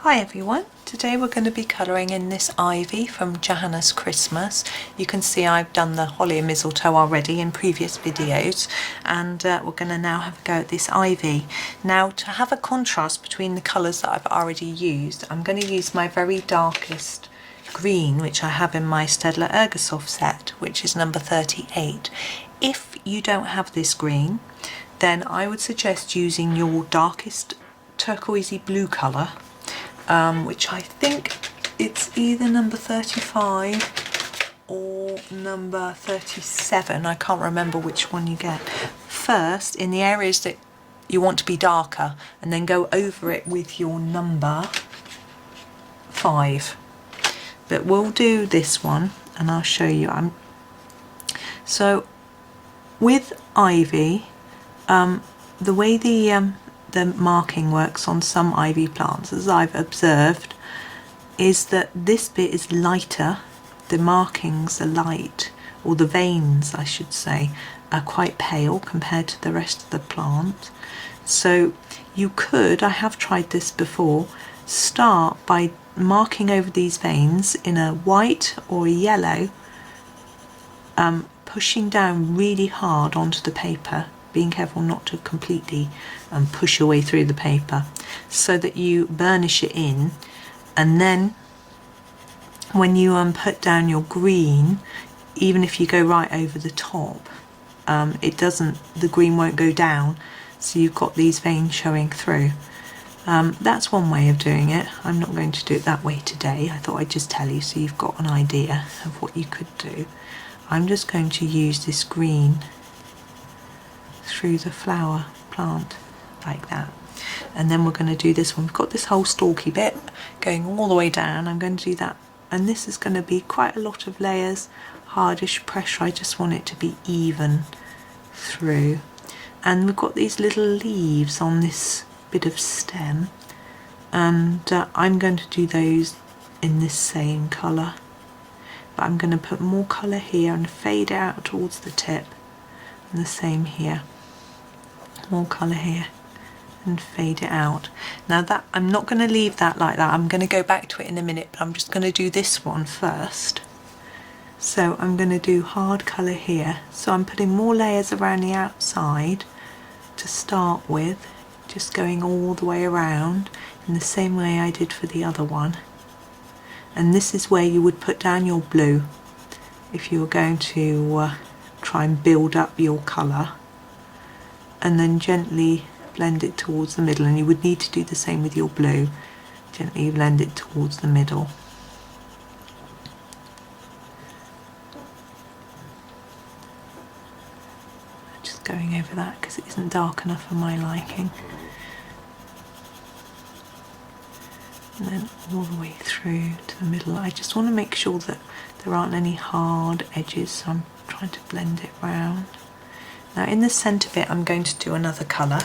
Hi everyone, today we're going to be colouring in this ivy from Johanna's Christmas. You can see I've done the holly and mistletoe already in previous videos, and we're going to now have a go at this ivy. Now, to have a contrast between the colours that I've already used, I'm going to use my very darkest green, which I have in my Staedtler Ergosoft set, which is number 38. If you don't have this green, then I would suggest using your darkest turquoisey blue colour, which I think it's either number 35 or number 37. I can't remember which one you get. First, in the areas that you want to be darker, and then go over it with your number 5. But we'll do this one and I'll show you. So with ivy, the way the marking works on some ivy plants, as I've observed, is that this bit is lighter, the markings are light, or the veins I should say are quite pale compared to the rest of the plant. So you could, I have tried this before, start by marking over these veins in a white or a yellow, pushing down really hard onto the paper, being careful not to completely push your way through the paper, so that you burnish it in, and then when you put down your green, even if you go right over the top, the green won't go down, so you've got these veins showing through. That's one way of doing it. I'm not going to do it that way today. I thought I'd just tell you so you've got an idea of what you could do. I'm just going to use this green through the flower plant like that, and then we're going to do this one. We've got this whole stalky bit going all the way down. I'm going to do that, and this is going to be quite a lot of layers, hardish pressure. I just want it to be even through, and we've got these little leaves on this bit of stem, and I'm going to do those in this same colour, but I'm going to put more colour here and fade it out towards the tip, and the same here, more colour here and fade it out. Now that I'm not going to leave that like that, I'm going to go back to it in a minute, but I'm just going to do this one first. So I'm going to do hard colour here, so I'm putting more layers around the outside to start with, just going all the way around in the same way I did for the other one. And this is where you would put down your blue if you were going to try and build up your colour, and then gently blend it towards the middle, and you would need to do the same with your blue. Gently blend it towards the middle. Just going over that because it isn't dark enough for my liking. And then all the way through to the middle. I just want to make sure that there aren't any hard edges, so I'm trying to blend it round. Now in the centre bit I'm going to do another colour,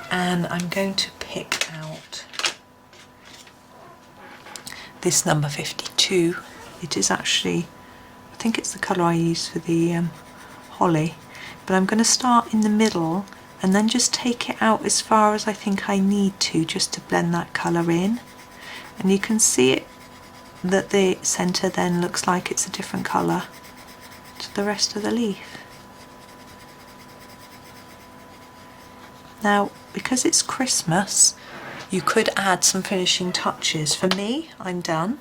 and I'm going to pick out this number 52. It is actually, I think it's the colour I used for the holly, but I'm going to start in the middle and then just take it out as far as I think I need to, just to blend that colour in. And you can see it, that the centre then looks like it's a different colour to the rest of the leaf. Now, because it's Christmas, you could add some finishing touches. For me, I'm done,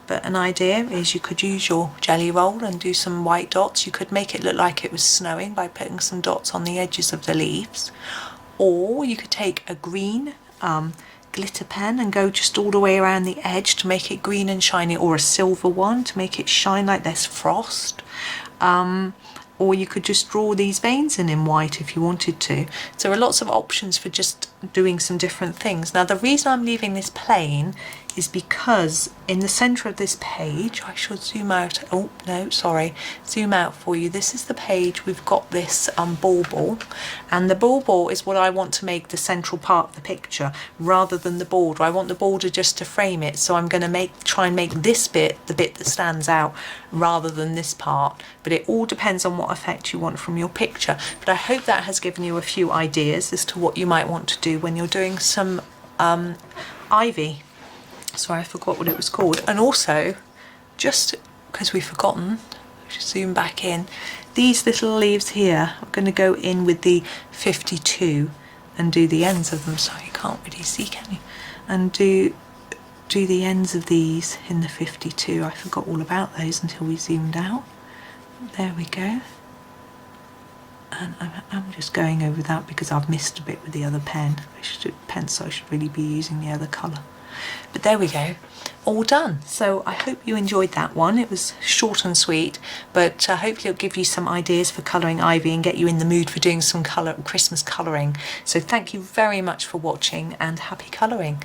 but an idea is you could use your jelly roll and do some white dots. You could make it look like it was snowing by putting some dots on the edges of the leaves, or you could take a green glitter pen and go just all the way around the edge to make it green and shiny, or a silver one to make it shine like there's frost. Or you could just draw these veins in white if you wanted to. So there are lots of options for just doing some different things. Now the reason I'm leaving this plain is because in the centre of this page, I should zoom out, oh no, sorry, zoom out for you. This is the page, we've got this bauble, and the bauble is what I want to make the central part of the picture rather than the border. I want the border just to frame it, so I'm going to try and make this bit the bit that stands out rather than this part, but it all depends on what effect you want from your picture. But I hope that has given you a few ideas as to what you might want to do when you're doing some ivy. Sorry, I forgot what it was called. And also, just because we've forgotten, just zoom back in, these little leaves here are going to go in with the 52 and do the ends of them. Sorry, you can't really see, can you? And do the ends of these in the 52. I forgot all about those until we zoomed out. There we go. And I'm just going over that because I've missed a bit with the other pencil. I should really be using the other colour. But there we go, all done. So I hope you enjoyed that one. It was short and sweet, but hopefully it'll give you some ideas for colouring ivy and get you in the mood for doing some Christmas colouring. So thank you very much for watching and happy colouring.